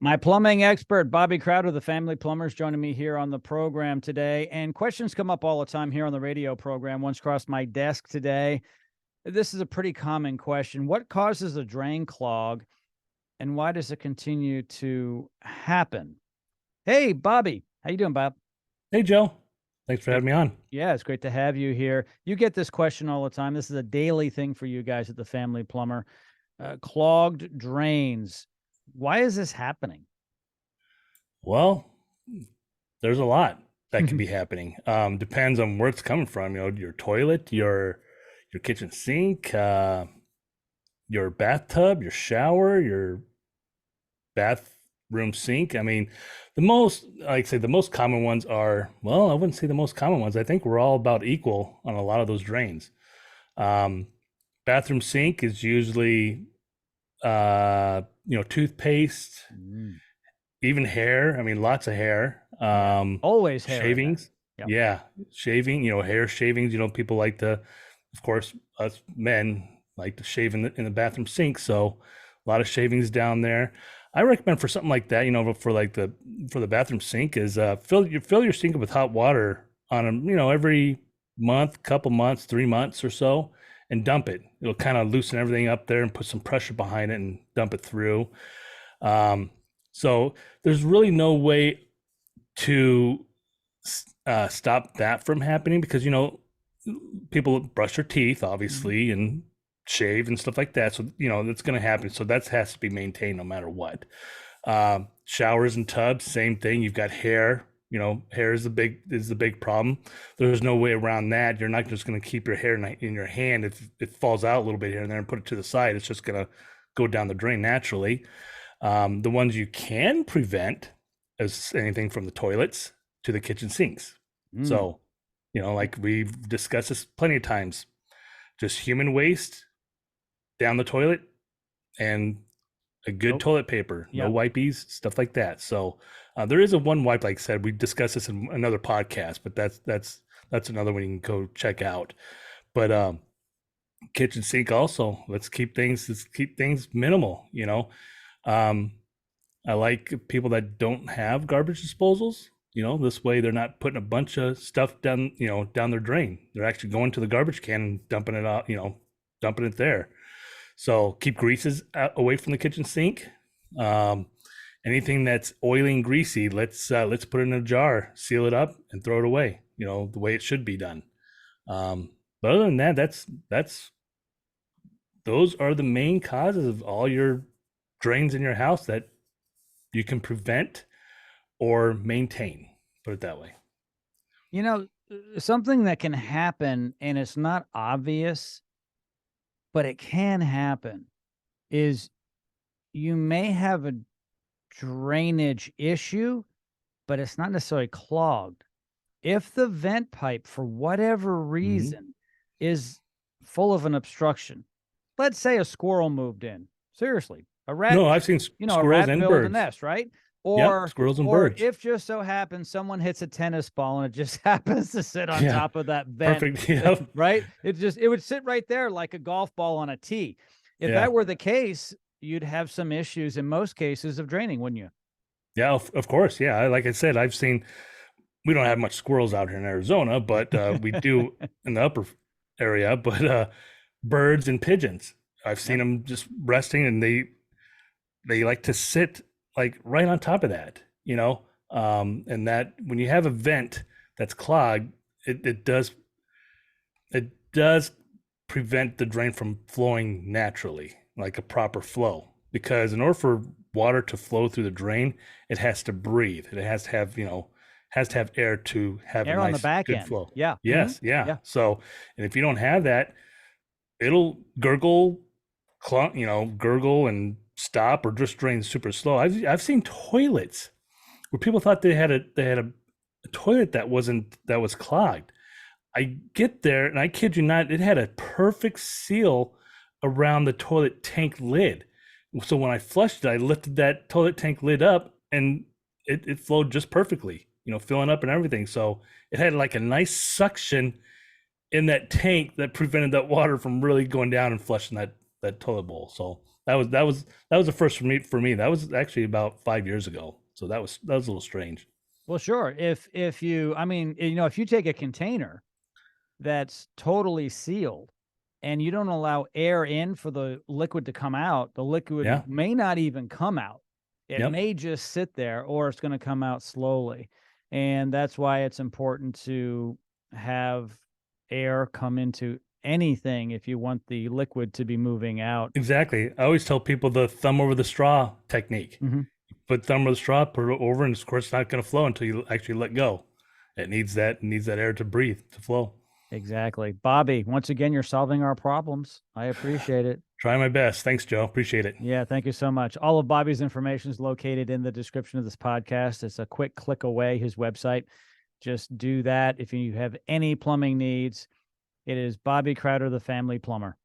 My plumbing expert, Bobby Crowder, the Family Plumber, is joining me here on the program today. And questions come up all the time here on the radio program. Once crossed my desk today. This is a pretty common question. What causes a drain clog, and why does it continue to happen? Hey, Bobby. How you doing, Bob? Hey, Joe. Thanks for having me on. Yeah, it's great to have you here. You get this question all the time. This is a daily thing for you guys at the Family Plumber. Clogged drains. Why is this happening? Well, there's a lot that can be happening. Depends on where it's coming from. Your toilet, your kitchen sink, your bathtub, your shower, your bathroom sink. I mean, the most common ones are, well, I wouldn't say the most common ones. I think we're all about equal on a lot of those drains. Bathroom sink is usually toothpaste, even hair. I mean, lots of hair. Always hair. Shavings. Yep. Yeah. Shaving, hair shavings. People like to, of course, us men like to shave in the bathroom sink. So a lot of shavings down there. I recommend for something like that, for the bathroom sink is fill your sink with hot water on every month, couple months, 3 months or so, and dump it. It'll kind of loosen everything up there and put some pressure behind it and dump it through. So there's really no way to stop that from happening because, people brush their teeth, obviously, and shave and stuff like that. So, that's going to happen. So that has to be maintained no matter what. Showers and tubs, same thing. You've got hair. Hair is the big problem. There's no way around that. You're not just going to keep your hair in your hand. If it falls out a little bit here and there and put it to the side, it's just going to go down the drain naturally. The ones you can prevent is anything from the toilets to the kitchen sinks. So, like we've discussed this plenty of times, just human waste down the toilet and a good toilet paper, no wipies, stuff like that. So there is a one wipe, like I said, we discussed this in another podcast, but that's another one you can go check out. But kitchen sink also, let's keep things minimal. I like people that don't have garbage disposals. This way they're not putting a bunch of stuff down their drain. They're actually going to the garbage can and dumping it out, dumping it there. So keep greases away from the kitchen sink. Anything that's oily and greasy, let's put it in a jar, seal it up, and throw it away. The way it should be done. But other than that, those are the main causes of all your drains in your house that you can prevent or maintain. Put it that way. Something that can happen, and it's not obvious, but it can happen, is you may have a drainage issue, but it's not necessarily clogged. If the vent pipe, for whatever reason, is full of an obstruction, let's say a squirrel moved in. Seriously, a rat. No, I've seen squirrels and birds. The nest, right? Or squirrels and birds. If just so happens someone hits a tennis ball and it just happens to sit on top of that vent, perfect. Right? It would sit right there like a golf ball on a tee. If that were the case, you'd have some issues in most cases of draining, wouldn't you? Yeah, of course. Yeah, like I said, we don't have much squirrels out here in Arizona, but we do in the upper area. But birds and pigeons, I've seen them just resting, and they like to sit like right on top of that, and that when you have a vent that's clogged, it does prevent the drain from flowing naturally, like a proper flow. Because in order for water to flow through the drain, it has to breathe. It has to have air to have air a nice, on the back good end. flow. Yeah. Yes. Mm-hmm. Yeah. So, and if you don't have that, it'll gurgle, gurgle and stop or just drain super slow. I've seen toilets where people thought they had a toilet that was clogged. I get there and I kid you not, it had a perfect seal around the toilet tank lid. So when I flushed it, I lifted that toilet tank lid up and it flowed just perfectly, filling up and everything. So it had like a nice suction in that tank that prevented that water from really going down and flushing that toilet bowl. So That was the first for me. That was actually about 5 years ago. So that was a little strange. Well, sure. If you, I mean, if you take a container that's totally sealed and you don't allow air in for the liquid to come out, the liquid Yeah. may not even come out. It Yep. may just sit there, or it's going to come out slowly. And that's why it's important to have air come into anything if you want the liquid to be moving out. Exactly. I always tell people the thumb over the straw technique. Mhm. Put thumb over the straw, put it over, and of course it's not going to flow until you actually let go. It needs that air to breathe, to flow. Exactly. Bobby, once again, you're solving our problems. I appreciate it. Try my best. Thanks, Joe. Appreciate it. Yeah, thank you so much. All of Bobby's information is located in the description of this podcast. It's a quick click away, his website. Just do that. If you have any plumbing needs, it is Bobby Crowder, the Family Plumber.